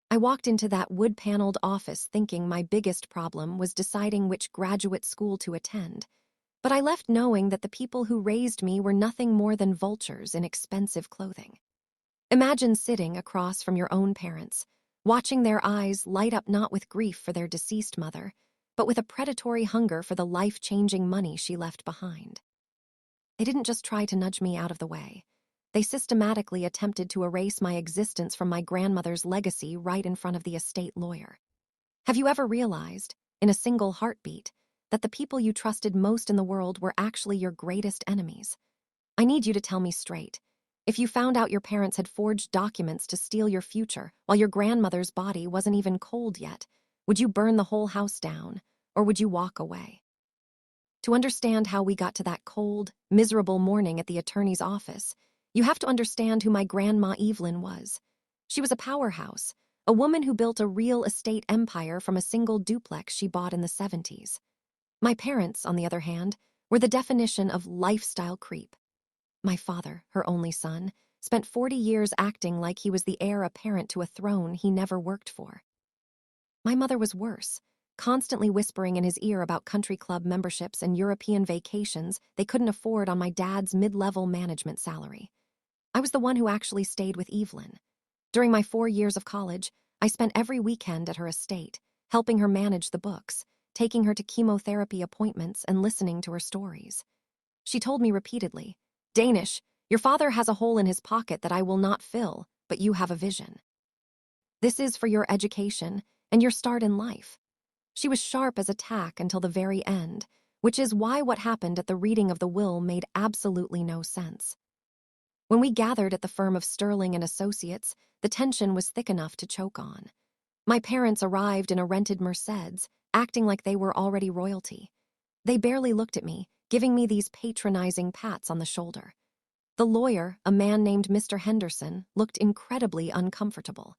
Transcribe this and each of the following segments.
I walked into that wood-paneled office thinking my biggest problem was deciding which graduate school to attend, but I left knowing that the people who raised me were nothing more than vultures in expensive clothing. Imagine sitting across from your own parents, watching their eyes light up not with grief for their deceased mother, but with a predatory hunger for the life-changing money she left behind. They didn't just try to nudge me out of the way. They systematically attempted to erase my existence from my grandmother's legacy right in front of the estate lawyer. Have you ever realized, in a single heartbeat, that the people you trusted most in the world were actually your greatest enemies? I need you to tell me straight. If you found out your parents had forged documents to steal your future while your grandmother's body wasn't even cold yet, would you burn the whole house down, or would you walk away? To understand how we got to that cold, miserable morning at the attorney's office, you have to understand who my Grandma Evelyn was. She was a powerhouse, a woman who built a real estate empire from a single duplex she bought in the 70s. My parents, on the other hand, were the definition of lifestyle creep. My father, her only son, spent 40 years acting like he was the heir apparent to a throne he never worked for. My mother was worse, constantly whispering in his ear about country club memberships and European vacations they couldn't afford on my dad's mid-level management salary. I was the one who actually stayed with Evelyn. During my 4 years of college, I spent every weekend at her estate, helping her manage the books, taking her to chemotherapy appointments, and listening to her stories. She told me repeatedly, "Danish, your father has a hole in his pocket that I will not fill, but you have a vision. This is for your education and your start in life." She was sharp as a tack until the very end, which is why what happened at the reading of the will made absolutely no sense. When we gathered at the firm of Sterling and Associates, the tension was thick enough to choke on. My parents arrived in a rented Mercedes, acting like they were already royalty. They barely looked at me, giving me these patronizing pats on the shoulder. The lawyer, a man named Mr. Henderson, looked incredibly uncomfortable.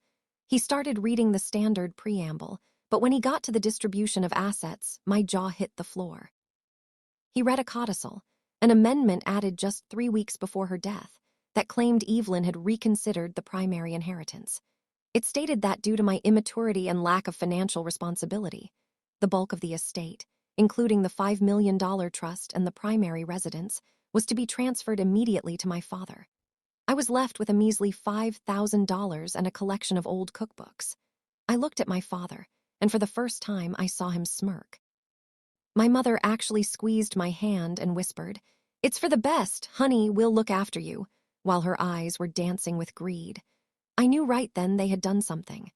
He started reading the standard preamble, but when he got to the distribution of assets, my jaw hit the floor. He read a codicil, an amendment added just 3 weeks before her death, that claimed Evelyn had reconsidered the primary inheritance. It stated that due to my immaturity and lack of financial responsibility, the bulk of the estate, including the $5 million trust and the primary residence, was to be transferred immediately to my father. I was left with a measly $5,000 and a collection of old cookbooks. I looked at my father, and for the first time I saw him smirk. My mother actually squeezed my hand and whispered, "It's for the best, honey, we'll look after you," while her eyes were dancing with greed. I knew right then they had done something.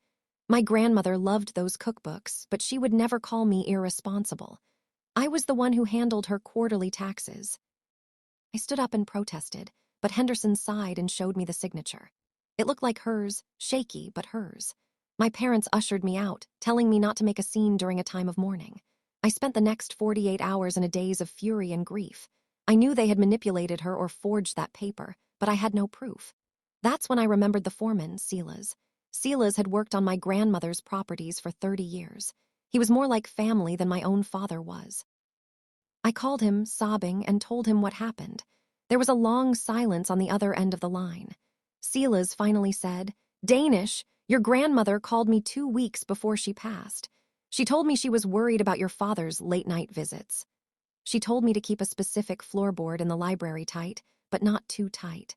My grandmother loved those cookbooks, but she would never call me irresponsible. I was the one who handled her quarterly taxes. I stood up and protested, but Henderson sighed and showed me the signature. It looked like hers, shaky, but hers. My parents ushered me out, telling me not to make a scene during a time of mourning. I spent the next 48 hours in a daze of fury and grief. I knew they had manipulated her or forged that paper, but I had no proof. That's when I remembered the foreman, Silas. Silas had worked on my grandmother's properties for 30 years. He was more like family than my own father was. I called him, sobbing, and told him what happened. There was a long silence on the other end of the line. Silas finally said, "Danish, your grandmother called me 2 weeks before she passed. She told me she was worried about your father's late-night visits. She told me to keep a specific floorboard in the library tight, but not too tight."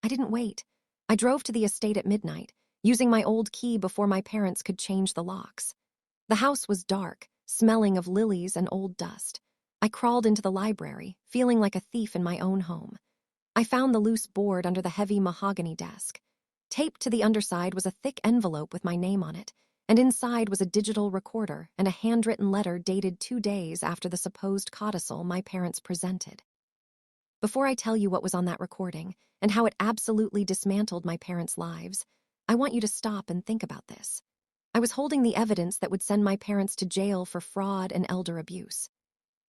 I didn't wait. I drove to the estate at midnight, using my old key before my parents could change the locks. The house was dark, smelling of lilies and old dust. I crawled into the library, feeling like a thief in my own home. I found the loose board under the heavy mahogany desk. Taped to the underside was a thick envelope with my name on it, and inside was a digital recorder and a handwritten letter dated 2 days after the supposed codicil my parents presented. Before I tell you what was on that recording and how it absolutely dismantled my parents' lives, I want you to stop and think about this. I was holding the evidence that would send my parents to jail for fraud and elder abuse.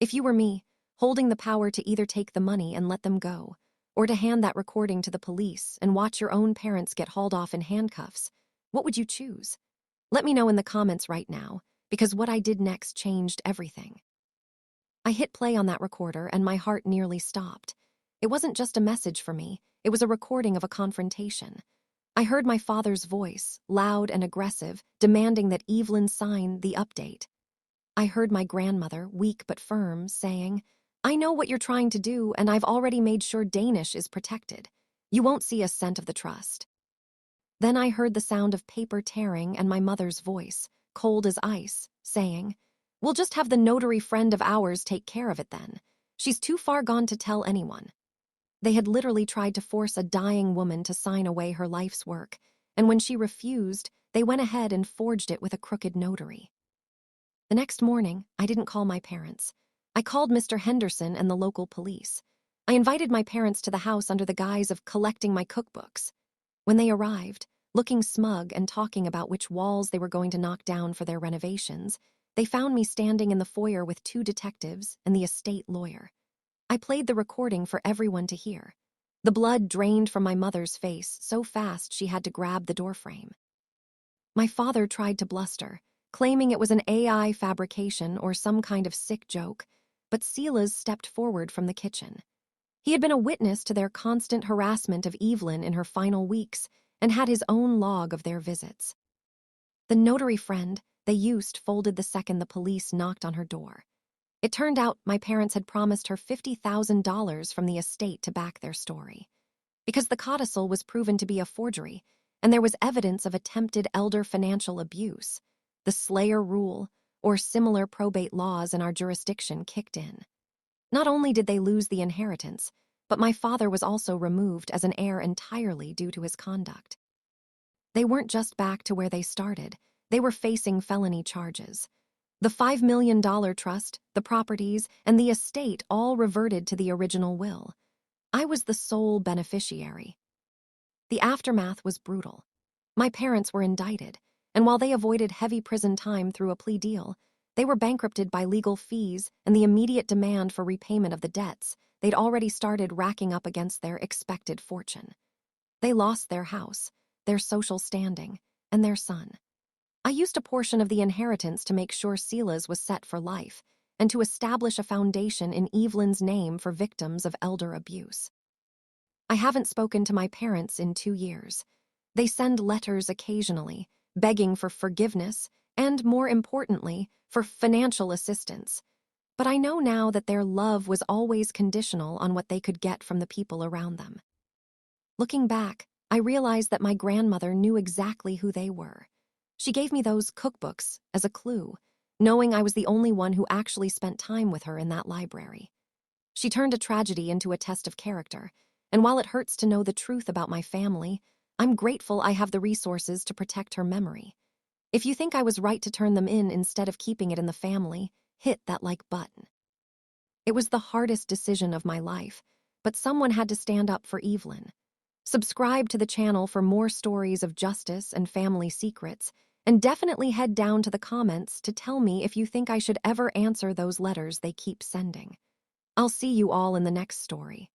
If you were me, holding the power to either take the money and let them go, or to hand that recording to the police and watch your own parents get hauled off in handcuffs, what would you choose? Let me know in the comments right now, because what I did next changed everything. I hit play on that recorder and my heart nearly stopped. It wasn't just a message for me, it was a recording of a confrontation. I heard my father's voice, loud and aggressive, demanding that Evelyn sign the update. I heard my grandmother, weak but firm, saying, "I know what you're trying to do, and I've already made sure Danish is protected. You won't see a cent of the trust." Then I heard the sound of paper tearing and my mother's voice, cold as ice, saying, "We'll just have the notary friend of ours take care of it then. She's too far gone to tell anyone." They had literally tried to force a dying woman to sign away her life's work, and when she refused, they went ahead and forged it with a crooked notary. The next morning, I didn't call my parents. I called Mr. Henderson and the local police. I invited my parents to the house under the guise of collecting my cookbooks. When they arrived, looking smug and talking about which walls they were going to knock down for their renovations, they found me standing in the foyer with 2 detectives and the estate lawyer. I played the recording for everyone to hear. The blood drained from my mother's face so fast she had to grab the doorframe. My father tried to bluster, claiming it was an AI fabrication or some kind of sick joke, but Silas stepped forward from the kitchen. He had been a witness to their constant harassment of Evelyn in her final weeks and had his own log of their visits. The notary friend they used folded the second the police knocked on her door. It turned out my parents had promised her $50,000 from the estate to back their story. Because the codicil was proven to be a forgery, and there was evidence of attempted elder financial abuse, the Slayer rule, or similar probate laws in our jurisdiction kicked in. Not only did they lose the inheritance, but my father was also removed as an heir entirely due to his conduct. They weren't just back to where they started, they were facing felony charges. The $5 million trust, the properties, and the estate all reverted to the original will. I was the sole beneficiary. The aftermath was brutal. My parents were indicted, and while they avoided heavy prison time through a plea deal, they were bankrupted by legal fees and the immediate demand for repayment of the debts they'd already started racking up against their expected fortune. They lost their house, their social standing, and their son. I used a portion of the inheritance to make sure Silas was set for life and to establish a foundation in Evelyn's name for victims of elder abuse. I haven't spoken to my parents in 2 years. They send letters occasionally, begging for forgiveness and, more importantly, for financial assistance. But I know now that their love was always conditional on what they could get from the people around them. Looking back, I realized that my grandmother knew exactly who they were. She gave me those cookbooks as a clue, knowing I was the only one who actually spent time with her in that library. She turned a tragedy into a test of character, and while it hurts to know the truth about my family, I'm grateful I have the resources to protect her memory. If you think I was right to turn them in instead of keeping it in the family, hit that like button. It was the hardest decision of my life, but someone had to stand up for Evelyn. Subscribe to the channel for more stories of justice and family secrets, and definitely head down to the comments to tell me if you think I should ever answer those letters they keep sending. I'll see you all in the next story.